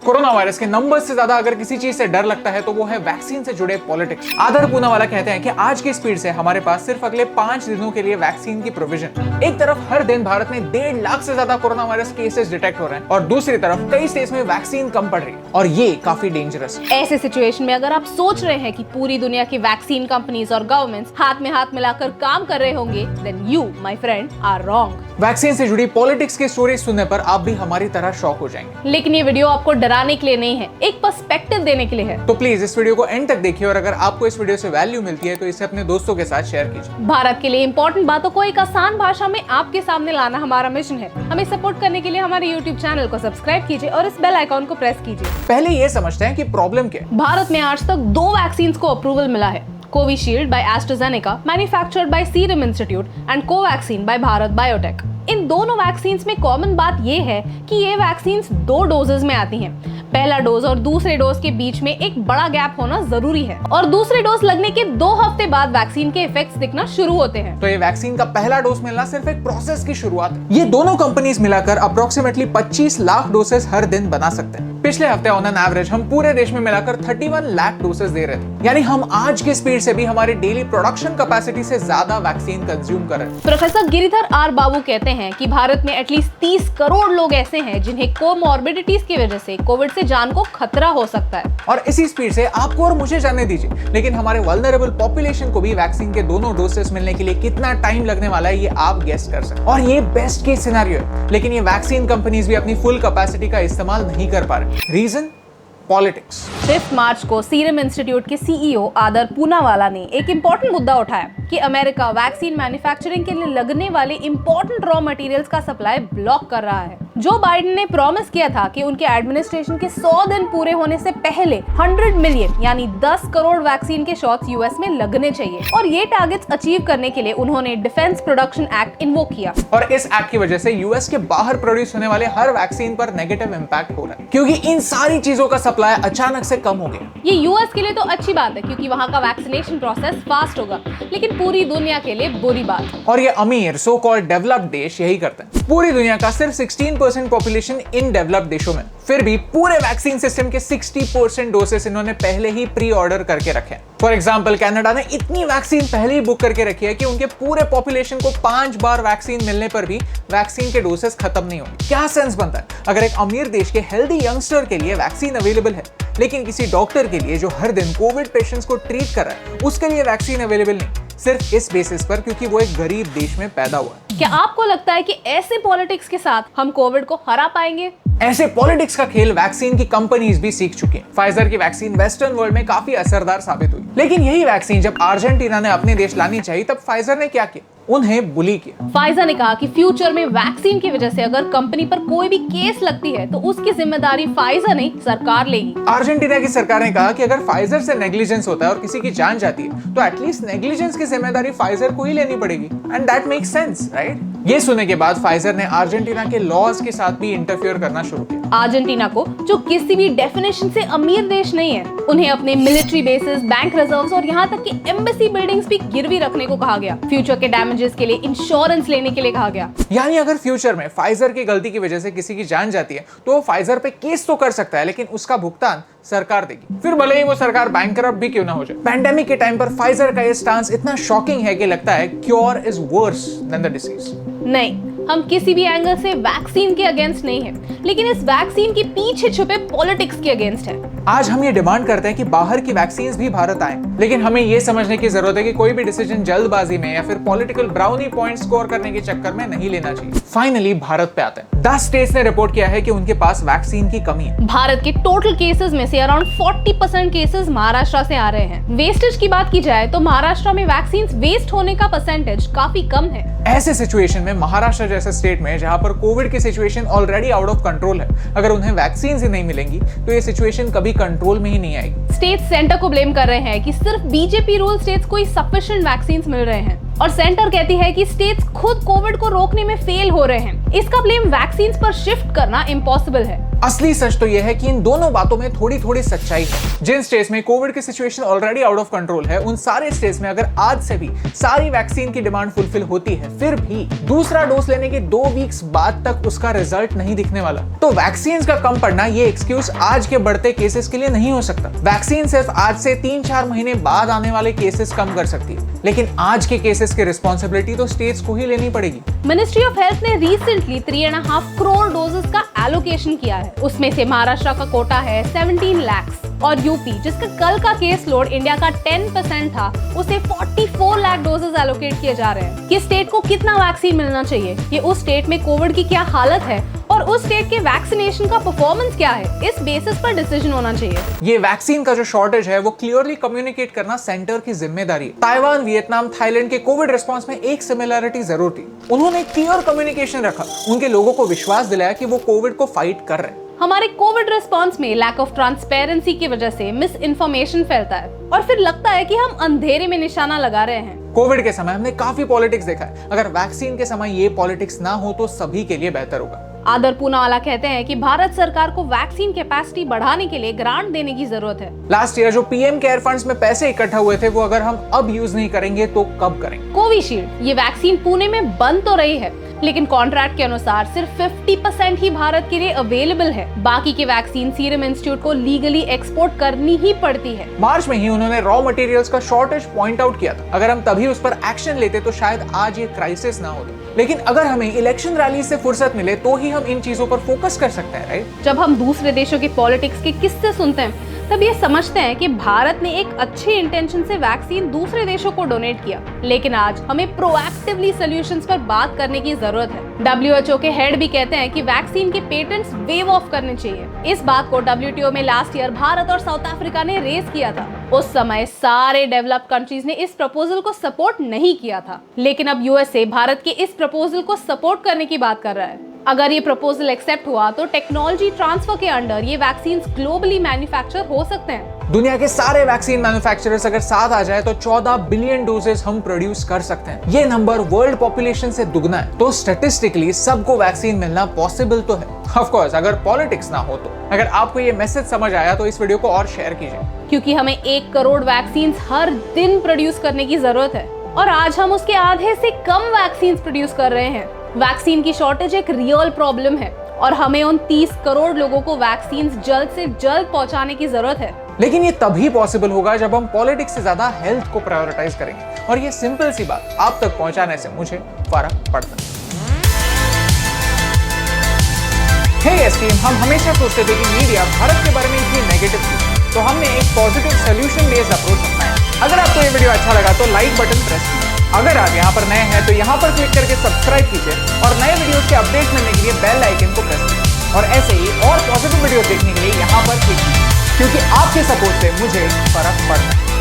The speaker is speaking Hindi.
कोरोना वायरस के नंबर से ज्यादा अगर किसी चीज से डर लगता है तो वो है वैक्सीन से जुड़े पॉलिटिक्स। आदर पूनावाला कहते हैं कि आज की स्पीड से हमारे पास सिर्फ अगले 5 दिनों के लिए वैक्सीन की प्रोविजन। एक तरफ हर दिन भारत में 1.5 लाख से ज्यादा कोरोना वायरस केसेस डिटेक्ट हो रहे हैं और दूसरी तरफ कई स्टेट्स में वैक्सीन कम पड़ रही है और ये काफी डेंजरस है। ऐसे सिचुएशन में अगर आप सोच रहे हैं कि पूरी दुनिया की वैक्सीन कंपनीज और गवर्नमेंट्स हाथ में हाथ मिलाकर काम कर रहे होंगे, then you my friend are wrong. Vaccine से जुड़ी पॉलिटिक्स की स्टोरी सुनने पर आप भी हमारी तरह शॉक हो जाएंगे। लेकिन ये वीडियो आपको डराने के लिए नहीं है, एक पर्सपेक्टिव देने के लिए है। तो प्लीज इस वीडियो को एंड तक देखिए और अगर आपको इस वीडियो से वैल्यू मिलती है तो इसे अपने दोस्तों के साथ शेयर कीजिए। भारत के लिए इंपॉर्टेंट बातों को एक आसान भाषा में आपके सामने लाना हमारा मिशन है। हमें सपोर्ट करने के लिए हमारे YouTube चैनल को सब्सक्राइब कीजिए और इस बेल आइकॉन को प्रेस कीजिए। पहले ये समझते हैं कि प्रॉब्लम क्या है। भारत में आज तक 2 वैक्सीन को अप्रूवल मिला है। Covishield by AstraZeneca, manufactured by Serum Institute and Covaxin by Bharat Biotech. इन दोनों वैक्सीन्स में कॉमन बात ये है कि ये वैक्सीन्स 2 डोजेस में आती हैं। पहला डोज और दूसरे डोज के बीच में एक बड़ा गैप होना जरूरी है और दूसरे डोज लगने के 2 हफ्ते बाद वैक्सीन के इफेक्ट्स दिखना शुरू होते हैं। तो ये वैक्सीन का पहला डोज मिलना सिर्फ एक प्रोसेस की शुरुआत है। ये दोनों कंपनीज मिलाकर अप्रोक्सीमेटली 25 लाख डोसेस हर दिन बना सकते हैं। पिछले हफ्ते ऑन एन एवरेज हम पूरे देश में मिलाकर 31 लाख डोसेस दे रहे थे, यानी हम आज के स्पीड से भी हमारे डेली प्रोडक्शन कैपेसिटी से ज्यादा वैक्सीन कंज्यूम कर रहे हैं। प्रोफेसर गिरिधर आर बाबू कहते हैं कि भारत में एटलीस्ट 30 करोड़ लोग ऐसे हैं जिन्हें कोमॉर्बिडिटीज की वजह से कोविड से जान को खतरा हो सकता है। और इसी स्पीड से आपको और मुझे जानने दीजिए, लेकिन हमारे वल्नरेबल पॉपुलेशन को भी वैक्सीन के दोनों डोसेस मिलने के लिए कितना टाइम लगने वाला है ये आप गेस कर सकते हैं। और ये बेस्ट केस सिनेरियो है, लेकिन ये वैक्सीन कंपनीज भी अपनी फुल कैपेसिटी का इस्तेमाल नहीं कर पा रहे। Reason politics. 5 मार्च को सीरम इंस्टीट्यूट के सीईओ आदर पूनावाला ने एक इम्पोर्टेंट मुद्दा उठाया कि अमेरिका वैक्सीन मैन्युफैक्चरिंग के लिए लगने वाले इम्पोर्टेंट रॉ मटेरियल्स का सप्लाई ब्लॉक कर रहा है। जो बाइडेन ने प्रॉमिस किया था कि उनके एडमिनिस्ट्रेशन के 100 दिन पूरे होने से पहले 100 मिलियन यानी 10 करोड़ वैक्सीन के शॉट्स यूएस में लगने चाहिए और ये टारगेट्स अचीव करने के लिए उन्होंने डिफेंस प्रोडक्शन एक्ट इन्वोक किया। और इस एक्ट की वजह से यूएस के बाहर प्रोड्यूस होने वाले हर वैक्सीन पर नेगेटिव इंपैक्ट हो रहा है, क्योंकि इन सारी चीजों का सप्लाई अचानक से कम हो गया। ये यूएस के लिए तो अच्छी बात है क्योंकि वहाँ का वैक्सीनेशन प्रोसेस फास्ट होगा, लेकिन पूरी दुनिया के लिए बुरी बात। और ये अमीर सो कॉल्ड डेवलप्ड देश यही करते हैं। पूरी दुनिया का सिर्फ 16% पॉपुलेशन इन डेवलप्ड देशों में, फिर भी पूरे वैक्सीन सिस्टम के 60% डोसेस इन्होंने पहले ही प्री ऑर्डर करके रखे हैं। फॉर एग्जांपल कनाडा ने इतनी वैक्सीन पहले ही बुक करके रखी है कि उनके पूरे पॉपुलेशन को 5 बार वैक्सीन मिलने पर भी वैक्सीन के डोसेस खत्म नहीं होंगे। क्या सेंस बनता है अगर एक अमीर देश के हेल्दी यंगस्टर के लिए वैक्सीन अवेलेबल है, लेकिन किसी डॉक्टर के लिए जो हर दिन कोविड पेशेंट्स को ट्रीट कर रहा है उसके लिए वैक्सीन अवेलेबल नहीं, सिर्फ इस बेसिस पर क्योंकि वो एक गरीब देश में पैदा हुआ है। क्या आपको लगता है कि ऐसे पॉलिटिक्स के साथ हम कोविड को हरा पाएंगे? ऐसे पॉलिटिक्स का खेल वैक्सीन की कंपनीज भी सीख चुकी हैं। फाइजर की वैक्सीन वेस्टर्न वर्ल्ड में काफी असरदार साबित हुई, लेकिन यही वैक्सीन जब अर्जेंटीना ने अपने देश लानी चाहिए तब फाइजर ने क्या किया? उन्हें बुली किया। फाइजर ने कहा कि फ्यूचर में वैक्सीन की वजह से अगर कंपनी पर कोई भी केस लगती है तो उसकी जिम्मेदारी फाइजर नहीं सरकार लेगी। अर्जेंटीना की सरकार ने कहा कि अगर फाइजर से नेग्लिजेंस होता है और किसी की जान जाती है तो एटलीस्ट नेग्लिजेंस की जिम्मेदारी फाइजर को ही लेनी पड़ेगी, and that makes sense, right? ये सुनने के बाद फाइजर ने अर्जेंटीना के लॉज के साथ भी इंटरफियर करना शुरू किया। अर्जेंटीना को, जो किसी भी डेफिनेशन से अमीर देश नहीं है, उन्हें अपने मिलिट्री बेसेस, बैंक रिजर्व्स और यहाँ तक कि एम्बेसी बिल्डिंग्स भी गिरवी रखने को कहा गया। फ्यूचर के डैमेजेस के लिए इंश्योरेंस लेने के लिए कहा गया। यानी अगर फ्यूचर में फाइजर की गलती की वजह से किसी की जान जाती है तो वो फाइजर पे केस तो कर सकता है, लेकिन उसका भुगतान सरकार देगी, फिर भले ही वो सरकार बैंकरप्ट भी क्यों ना हो जाए। पैंडेमिक के टाइम पर फाइजर का ये स्टांस इतना शॉकिंग है कि लगता है cure is worse than the disease. नहीं, हम किसी भी एंगल से वैक्सीन के अगेंस्ट नहीं है, लेकिन इस वैक्सीन के पीछे छुपे पॉलिटिक्स के अगेंस्ट है। आज हम ये डिमांड करते हैं कि बाहर की वैक्सीन्स भी भारत आए, लेकिन हमें ये समझने की जरूरत है कि कोई भी डिसीजन जल्दबाजी में या फिर पॉलिटिकल ब्राउनी पॉइंट स्कोर करने के चक्कर में नहीं लेना चाहिए। फाइनली भारत पे आते हैं। 10 स्टेट्स ने रिपोर्ट किया है कि उनके पास वैक्सीन की कमी है। भारत के टोटल केसेस में से अराउंड 40% केसेस महाराष्ट्र से आ रहे हैं। वेस्टेज की बात की जाए तो महाराष्ट्र में वैक्सीन वेस्ट होने का परसेंटेज काफी कम है। ऐसे सिचुएशन में महाराष्ट्र जैसे स्टेट में जहां पर कोविड की situation already out of control है, अगर उन्हें वैक्सीन ही नहीं मिलेंगी तो ये सिचुएशन कभी कंट्रोल में ही नहीं आएगी। स्टेट सेंटर को ब्लेम कर रहे हैं कि सिर्फ बीजेपी रूल स्टेट्स को ही सफिशिएंट वैक्सीन मिल रहे हैं और सेंटर कहती है कि स्टेट्स खुद कोविड को रोकने में फेल हो रहे हैं। इसका ब्लेम वैक्सीन पर शिफ्ट करना इम्पॉसिबल है। असली सच तो यह है कि इन दोनों बातों में थोड़ी थोड़ी सच्चाई है। जिन स्टेट्स में कोविड की situation already out of control है, उन सारे स्टेट्स में अगर आज से भी सारी वैक्सीन की डिमांड फुलफिल होती है, फिर भी दूसरा डोज लेने के 2 वीक्स बाद तक उसका रिजल्ट नहीं दिखने वाला। तो वैक्सीन का कम पड़ना ये एक्सक्यूज आज के बढ़ते केसेस के लिए नहीं हो सकता। वैक्सीन सिर्फ आज से 3-4 महीने बाद आने वाले केसेस कम कर सकती है, लेकिन आज के केसेस की रिस्पॉन्सिबिलिटी तो स्टेट्स को ही लेनी पड़ेगी। मिनिस्ट्री ऑफ हेल्थ ने रिसेंटली 3.5 करोड़ डोजेस का एलोकेशन किया है। उसमें से महाराष्ट्र का कोटा है 17 लाख और यूपी, जिसका कल का केस लोड इंडिया का 10% था, उसे 44 लाख डोजेस एलोकेट किए जा रहे हैं। कि स्टेट को कितना वैक्सीन मिलना चाहिए, ये उस स्टेट में कोविड की क्या हालत है और उस स्टेट के वैक्सीनेशन का परफॉर्मेंस क्या है, इस बेसिस पर डिसीजन होना चाहिए। ये वैक्सीन का जो शॉर्टेज है वो क्लियरली कम्युनिकेट करना सेंटर की जिम्मेदारी है। ताइवान, वियतनाम, थाईलैंड के कोविड रिस्पांस में एक सिमिलरिटी जरूर थी। उन्होंने क्लियर कम्युनिकेशन रखा, उनके लोगों को विश्वास दिलाया कि वो कोविड को फाइट कर रहे हैं। हमारे कोविड रिस्पांस में लैक ऑफ ट्रांसपेरेंसी की वजह से मिस इन्फॉर्मेशन फैलता है और फिर लगता है कि हम अंधेरे में निशाना लगा रहे हैं। कोविड के समय हमने काफी पॉलिटिक्स देखा है। अगर वैक्सीन के समय ये पॉलिटिक्स ना हो तो सभी के लिए बेहतर होगा। आदर पूनावाला कहते हैं कि भारत सरकार को वैक्सीन कैपेसिटी बढ़ाने के लिए ग्रांट देने की जरूरत है। लास्ट ईयर जो पीएम केयर फंड्स में पैसे इकट्ठा हुए थे, वो अगर हम अब यूज नहीं करेंगे तो कब करेंगे? कोविशील्ड, ये वैक्सीन पुणे में बन तो रही है, लेकिन कॉन्ट्रैक्ट के अनुसार सिर्फ 50% ही भारत के लिए अवेलेबल है। बाकी की वैक्सीन सीरम इंस्टीट्यूट को लीगली एक्सपोर्ट करनी ही पड़ती है। मार्च में ही उन्होंने रॉ मटेरियल्स का शॉर्टेज पॉइंट आउट किया था। अगर हम तभी उस पर एक्शन लेते तो शायद आज ये क्राइसिस ना होता। लेकिन अगर हमें इलेक्शन रैली से फुर्सत मिले तो ही हम इन चीजों पर फोकस कर सकते हैं, राइट? जब हम दूसरे देशों की पॉलिटिक्स के किस्से सुनते हैं तब ये समझते हैं कि भारत ने एक अच्छे इंटेंशन से वैक्सीन दूसरे देशों को डोनेट किया, लेकिन आज हमें प्रोएक्टिवली सॉल्यूशंस पर बात करने की जरूरत है। WHO के हेड भी कहते हैं कि वैक्सीन के पेटेंट्स वेव ऑफ करने चाहिए। इस बात को WTO में लास्ट ईयर भारत और साउथ अफ्रीका ने रेज किया था। उस समय सारे डेवलप्ड कंट्रीज ने इस प्रपोजल को सपोर्ट नहीं किया था, लेकिन अब USA भारत के इस प्रपोजल को सपोर्ट करने की बात कर रहा है। अगर ये प्रपोजल एक्सेप्ट हुआ तो टेक्नोलॉजी ट्रांसफर के अंडर ये वैक्सीन ग्लोबली मैन्युफैक्चर हो सकते हैं। दुनिया के सारे वैक्सीन मैन्युफैक्चरर्स अगर साथ आ जाए तो 14 बिलियन डोजेस हम प्रोड्यूस कर सकते हैं। ये नंबर वर्ल्ड पॉपुलेशन से दुगना है, तो स्टैटिस्टिकली सबको वैक्सीन मिलना पॉसिबल तो है। ऑफ कोर्स अगर पॉलिटिक्स ना हो तो। अगर आपको ये मैसेज समझ आया तो इस वीडियो को और शेयर कीजिए, क्योंकि हमें 1 करोड़ वैक्सीन हर दिन प्रोड्यूस करने की जरूरत है और आज हम उसके आधे से कम वैक्सीन प्रोड्यूस कर रहे हैं। वैक्सीन की शॉर्टेज एक रियल प्रॉब्लम है और हमें उन 30 करोड़ लोगों को वैक्सीन जल्द से जल्द पहुंचाने की जरूरत है। लेकिन ये तभी पॉसिबल होगा जब हम पॉलिटिक्स से ज्यादा हेल्थ को प्रायोरिटाइज करेंगे, और ये सिंपल सी बात आप तक पहुंचाने से मुझे फर्क पड़ता है। हे यस टीम, हम हमेशा सोचते थे कि मीडिया भारत के बारे में इतनी नेगेटिव थी, तो हमने एक पॉजिटिव सोल्यूशन बेस्ड अप्रोच अपनाया। अगर आपको ये वीडियो अच्छा लगा तो लाइक बटन प्रेस कीजिए। अगर आप यहाँ पर नए हैं तो यहाँ पर क्लिक करके सब्सक्राइब कीजिए और नए वीडियोस के अपडेट मिलने के लिए बेल आइकन को प्रेस कीजिए। और ऐसे ही और पॉजिटिव वीडियो देखने के लिए यहाँ पर क्लिक कीजिए, क्योंकि आपके सपोर्ट से मुझे फर्क पड़ता है।